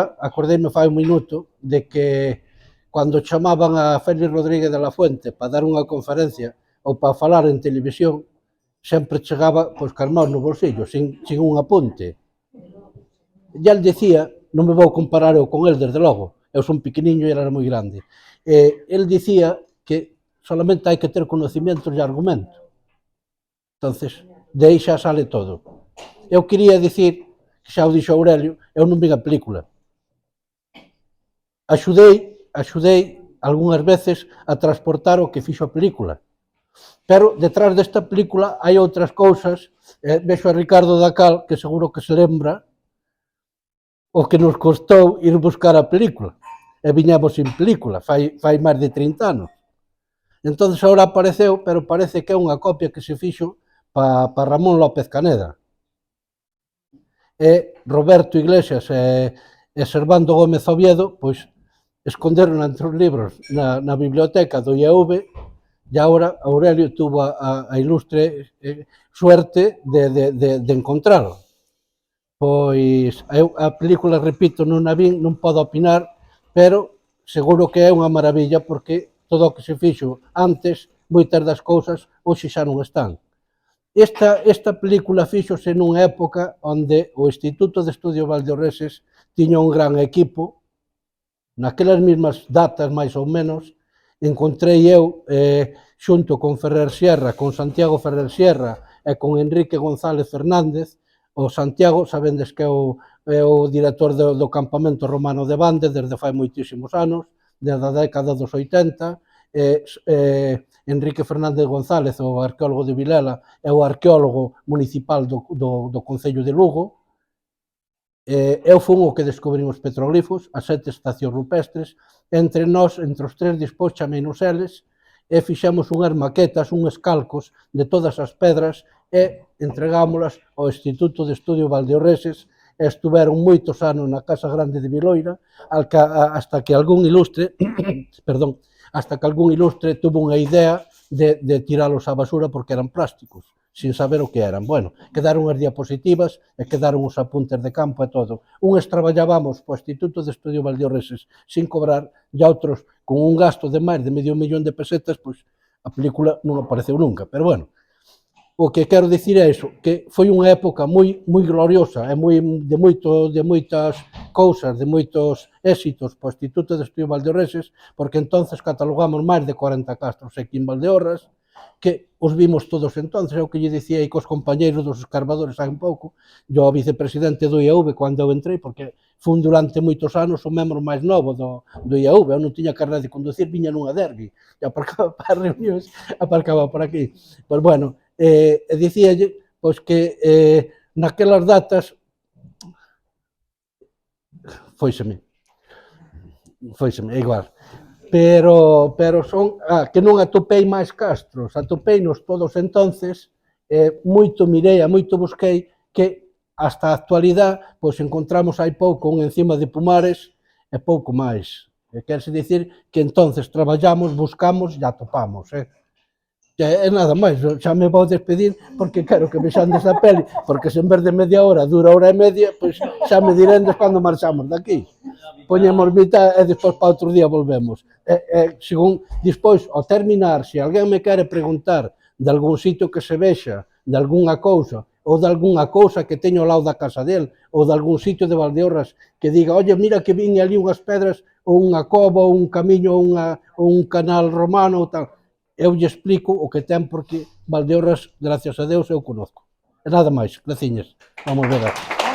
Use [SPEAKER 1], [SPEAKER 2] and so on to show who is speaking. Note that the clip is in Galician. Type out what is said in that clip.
[SPEAKER 1] Acordeime fai un minuto de que cando chamaban a Félix Rodríguez de la Fuente para dar unha conferencia ou para falar en televisión, sempre chegaba pois cas mãos no bolsillo, sin un apunte. E el dicía, non me vou comparar eu con el, desde logo, eu son pequeniño e era moi grande, el dicía que solamente hai que ter conocimientos e argumentos. Entonces, de aí xa sale todo. Eu quería dicir, que xa o dixo Aurelio, eu non vi a película. Axudei algunhas veces a transportar o que fixo a película. Pero detrás desta película hai outras cousas, vexo a Ricardo Dacal, que seguro que se lembra o que nos costou ir buscar a película. E viñamos sin película, fai máis de 30 anos. Entón, agora apareceu, pero parece que é unha copia que se fixo para Ramón López Caneda. E Roberto Iglesias e Servando Gómez Oviedo, pois, esconderon entre os libros na biblioteca do IAV, e agora Aurelio tuvo a ilustre suerte de encontralo. Pois a película, repito, non a vin, non podo opinar, pero seguro que é unha maravilla porque todo o que se fixo antes, moitas das cousas, hoxe xa non están. Esta película fíxose nunha época onde o Instituto de Estudios Valdeorreses tiña un gran equipo. Naquelas mesmas datas, máis ou menos, encontrei eu, xunto con Ferrer Sierra, con Santiago Ferrer Sierra e con Enrique González Fernández. O Santiago, sabendes que é o director do campamento romano de Bande desde fai moitísimos anos, desde a década dos 80, Enrique Fernández González, o arqueólogo de Vilela, é o arqueólogo municipal do Concello de Lugo. Eu fun o que descubrín os petroglifos, as 7 estacións rupestres, entre nós, entre os tres, despois chamenos eles, e fixemos unhas maquetas, unhos calcos de todas as pedras e entregámolas ao Instituto de Estudios Valdeorreses e estuveron moitos anos na Casa Grande de Viloira hasta que algún ilustre, perdón, hasta que algún ilustre tuvo unha idea de tiralos á basura porque eran plásticos, sin saber o que eran. Bueno, quedaron as diapositivas e quedaron os apuntes de campo e todo. Unhas traballábamos po Instituto de Estudios Valdeorreses sin cobrar e outros con un gasto de máis de $500,000 de pesetas, pois a película non apareceu nunca. Pero bueno, o que quero dicir é iso, que foi unha época moi gloriosa e de moitas cousas, de moitos éxitos po Instituto de Estudios Valdeorreses, porque entonces catalogamos máis de 40 castros aquí en Valdeorras, que os vimos todos entonces, é o que lle dicía aí cos compañeiros dos escarbadores hai un pouco, yo o vicepresidente do IAV cando eu entrei, porque fun durante moitos anos o membro máis novo do IAV, eu non tiña carné de conducir, viña nunha derbi, e aparcaba para as reunións, aparcaba por aquí. Pois bueno, dicíalle pois que naquelas datas fóiseme, igual. Pero son, que non atopei máis castros, atopeinos todos entonces, moito mirei, moito busquei, que hasta a actualidade, pois encontramos hai pouco un encima de Pumares e pouco máis. Querse dicir que entonces traballamos, buscamos e atopamos. E nada máis, xa me vou despedir porque quero que vexandes a peli, porque se en vez de media hora dura hora e media, pois xa me direndes cando marchamos daqui. Poñemos mitad e despois para outro día volvemos. Según, despois, ao terminar, se alguén me quere preguntar de algún sitio que se vexa, de algunha cousa, ou de algunha cousa que teño ao lado da casa del, ou de algún sitio de Valdeorras que diga, oye, mira que vin ali unhas pedras, ou unha cova, ou un camiño, ou un canal romano, ou tal. Eu lle explico o que ten porque Valdeorras, gracias a Deus, eu conozco. E nada máis, graciñas. Vamos ver.